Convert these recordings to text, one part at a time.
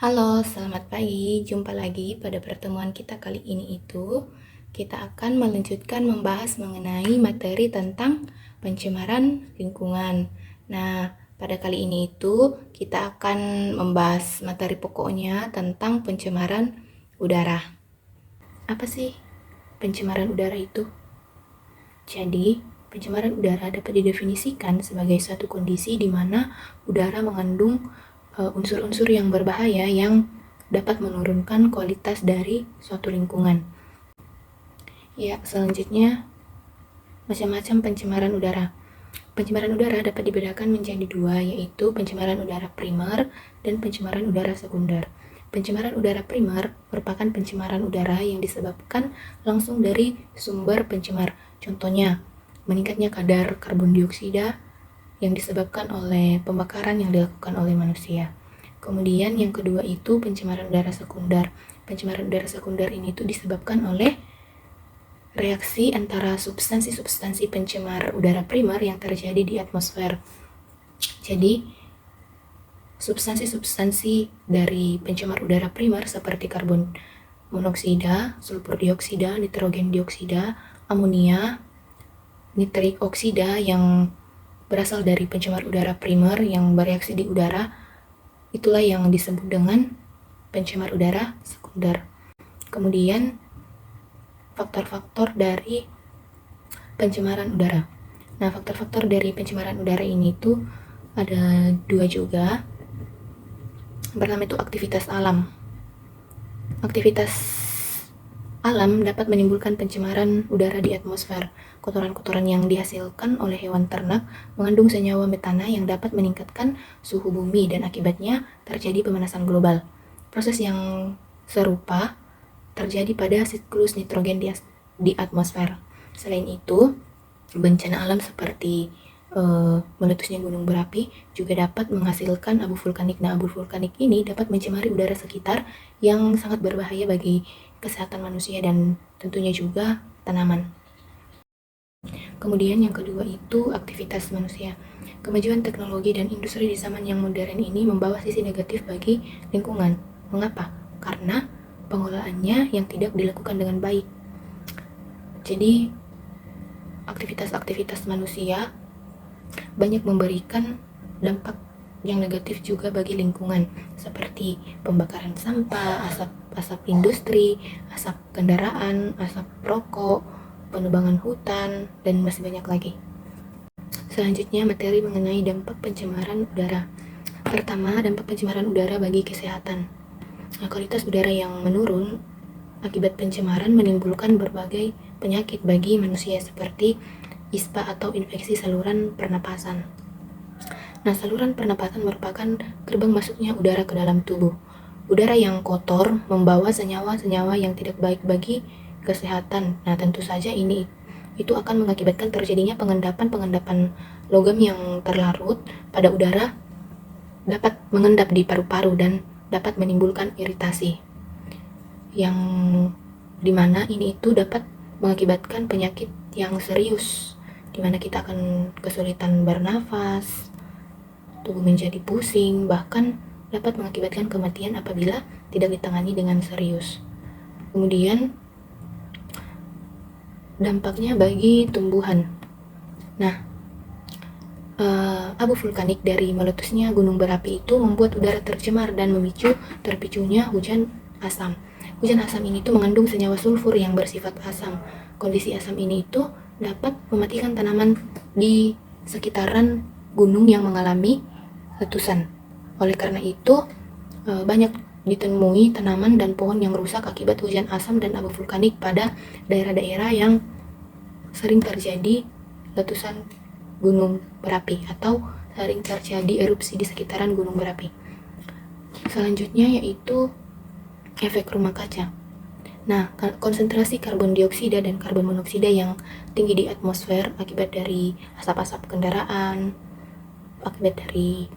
Halo, selamat pagi. Jumpa lagi pada pertemuan kita kali ini kita akan melanjutkan membahas mengenai materi tentang pencemaran lingkungan. Nah, pada kali ini kita akan membahas materi pokoknya tentang pencemaran udara. Apa sih pencemaran udara itu? Jadi, pencemaran udara dapat didefinisikan sebagai suatu kondisi di mana udara mengandung unsur-unsur yang berbahaya yang dapat menurunkan kualitas dari suatu lingkungan. Ya, selanjutnya macam-macam pencemaran udara. Pencemaran udara dapat dibedakan menjadi dua, yaitu pencemaran udara primer dan pencemaran udara sekunder. Pencemaran udara primer merupakan pencemaran udara yang disebabkan langsung dari sumber pencemar. Contohnya, meningkatnya kadar karbon dioksida yang disebabkan oleh pembakaran yang dilakukan oleh manusia. Kemudian yang kedua itu pencemaran udara sekunder. Pencemaran udara sekunder ini disebabkan oleh reaksi antara substansi-substansi pencemar udara primer yang terjadi di atmosfer. Jadi, substansi-substansi dari pencemar udara primer seperti karbon monoksida, sulfur dioksida, nitrogen dioksida, amonia, nitrik oksida yang berasal dari pencemar udara primer yang bereaksi di udara, itulah yang disebut dengan pencemar udara sekunder. Kemudian faktor-faktor dari pencemaran udara. Nah, faktor-faktor dari pencemaran udara ini ada dua juga. Pertama itu aktivitas alam. Aktivitas alam dapat menimbulkan pencemaran udara di atmosfer. Kotoran-kotoran yang dihasilkan oleh hewan ternak mengandung senyawa metana yang dapat meningkatkan suhu bumi dan akibatnya terjadi pemanasan global. Proses yang serupa terjadi pada siklus nitrogen di atmosfer. Selain itu, bencana alam seperti meletusnya gunung berapi juga dapat menghasilkan abu vulkanik. Nah, abu vulkanik ini dapat mencemari udara sekitar yang sangat berbahaya bagi kesehatan manusia dan tentunya juga tanaman. Kemudian yang kedua itu aktivitas manusia. Kemajuan teknologi dan industri di zaman yang modern ini membawa sisi negatif bagi lingkungan. Mengapa? Karena pengelolaannya yang tidak dilakukan dengan baik. Jadi, aktivitas-aktivitas manusia banyak memberikan dampak yang negatif juga bagi lingkungan, seperti pembakaran sampah, asap industri, asap kendaraan, asap rokok, penebangan hutan, dan masih banyak lagi. Selanjutnya, materi mengenai dampak pencemaran udara. Pertama, dampak pencemaran udara bagi kesehatan. Kualitas udara yang menurun akibat pencemaran menimbulkan berbagai penyakit bagi manusia seperti ISPA atau infeksi saluran pernapasan. Nah, saluran pernapasan merupakan gerbang masuknya udara ke dalam tubuh. Udara yang kotor membawa senyawa-senyawa yang tidak baik bagi kesehatan. Nah, tentu saja itu akan mengakibatkan terjadinya pengendapan logam yang terlarut pada udara dapat mengendap di paru-paru dan dapat menimbulkan iritasi. Yang dimana ini dapat mengakibatkan penyakit yang serius, dimana kita akan kesulitan bernafas, tubuh menjadi pusing, bahkan dapat mengakibatkan kematian apabila tidak ditangani dengan serius. Kemudian dampaknya bagi tumbuhan. Nah, abu vulkanik dari meletusnya gunung berapi itu membuat udara tercemar dan memicu terpicunya hujan asam. Hujan asam ini mengandung senyawa sulfur yang bersifat asam. Kondisi asam ini dapat mematikan tanaman di sekitaran gunung yang mengalami letusan. Oleh karena itu, banyak ditemui tanaman dan pohon yang rusak akibat hujan asam dan abu vulkanik pada daerah-daerah yang sering terjadi letusan gunung berapi atau sering terjadi erupsi di sekitaran gunung berapi. Selanjutnya yaitu efek rumah kaca. Nah, konsentrasi karbon dioksida dan karbon monoksida yang tinggi di atmosfer akibat dari asap-asap kendaraan, akibat dari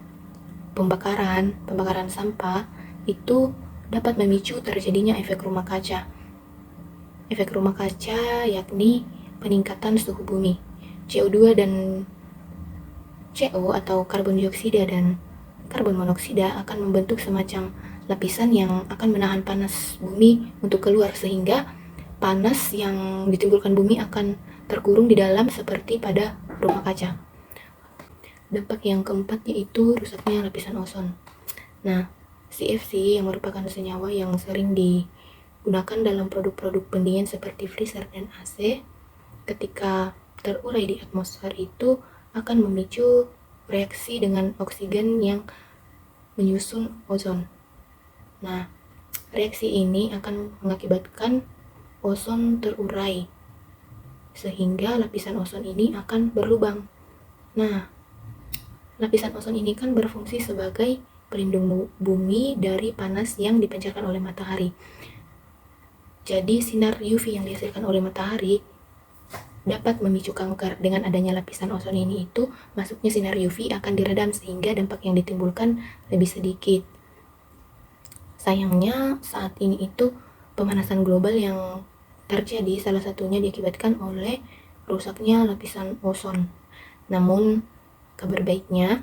pembakaran sampah itu dapat memicu terjadinya efek rumah kaca. Efek rumah kaca yakni peningkatan suhu bumi. CO2 dan CO atau karbon dioksida dan karbon monoksida akan membentuk semacam lapisan yang akan menahan panas bumi untuk keluar, sehingga panas yang ditimbulkan bumi akan terkurung di dalam seperti pada rumah kaca. Dampak yang keempat yaitu rusaknya lapisan ozon. Nah, CFC yang merupakan senyawa yang sering digunakan dalam produk-produk pendingin seperti freezer dan AC, ketika terurai di atmosfer itu akan memicu reaksi dengan oksigen yang menyusun ozon. Nah, reaksi ini akan mengakibatkan ozon terurai, sehingga lapisan ozon ini akan berlubang. Nah, lapisan ozon ini kan berfungsi sebagai pelindung bumi dari panas yang dipancarkan oleh matahari. Jadi, sinar UV yang dihasilkan oleh matahari dapat memicu kanker. Dengan adanya lapisan ozon ini itu, masuknya sinar UV akan diredam sehingga dampak yang ditimbulkan lebih sedikit. Sayangnya saat ini itu pemanasan global yang terjadi salah satunya diakibatkan oleh rusaknya lapisan ozon. Namun kabar baiknya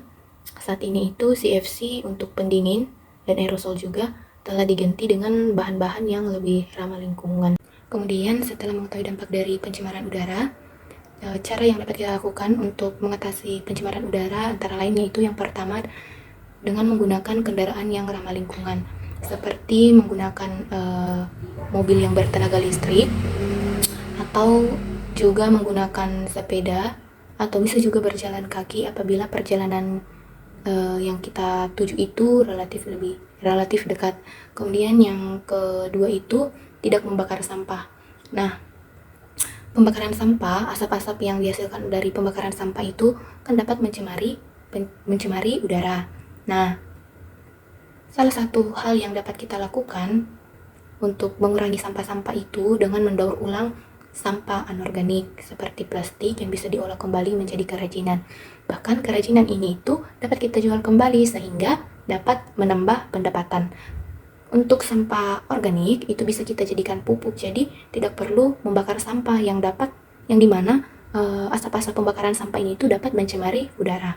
saat ini itu CFC untuk pendingin dan aerosol juga telah diganti dengan bahan-bahan yang lebih ramah lingkungan. Kemudian setelah mengetahui dampak dari pencemaran udara, cara yang dapat kita lakukan untuk mengatasi pencemaran udara antara lain yaitu yang pertama dengan menggunakan kendaraan yang ramah lingkungan, seperti menggunakan mobil yang bertenaga listrik, atau juga menggunakan sepeda, atau bisa juga berjalan kaki apabila perjalanan yang kita tuju itu relatif dekat. Kemudian yang kedua itu tidak membakar sampah. Nah, pembakaran sampah, asap-asap yang dihasilkan dari pembakaran sampah itu kan dapat mencemari udara. Nah, salah satu hal yang dapat kita lakukan untuk mengurangi sampah-sampah itu dengan mendaur ulang sampah anorganik seperti plastik yang bisa diolah kembali menjadi kerajinan. Bahkan kerajinan ini itu dapat kita jual kembali sehingga dapat menambah pendapatan. Untuk sampah organik itu bisa kita jadikan pupuk, jadi tidak perlu membakar sampah yang dimana asap-asap pembakaran sampah ini itu dapat mencemari udara.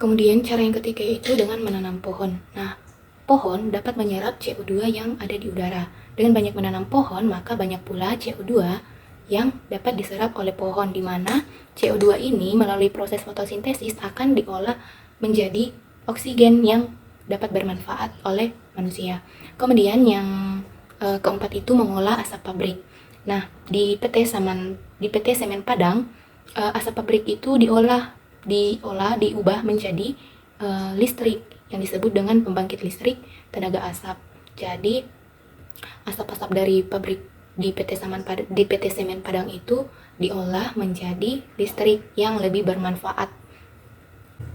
Kemudian cara yang ketiga itu dengan menanam pohon. Nah, pohon dapat menyerap CO2 yang ada di udara. Dengan banyak menanam pohon, maka banyak pula CO2 yang dapat diserap oleh pohon, di mana CO2 ini melalui proses fotosintesis akan diolah menjadi oksigen yang dapat bermanfaat oleh manusia. Kemudian yang keempat itu mengolah asap pabrik. Nah, di PT Semen Padang, asap pabrik itu diubah menjadi listrik yang disebut dengan pembangkit listrik tenaga asap. Jadi asap-asap dari pabrik di PT Semen Padang itu diolah menjadi listrik yang lebih bermanfaat.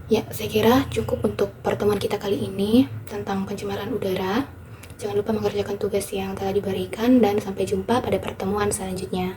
Ya, saya kira cukup untuk pertemuan kita kali ini tentang pencemaran udara. Jangan lupa mengerjakan tugas yang telah diberikan dan sampai jumpa pada pertemuan selanjutnya.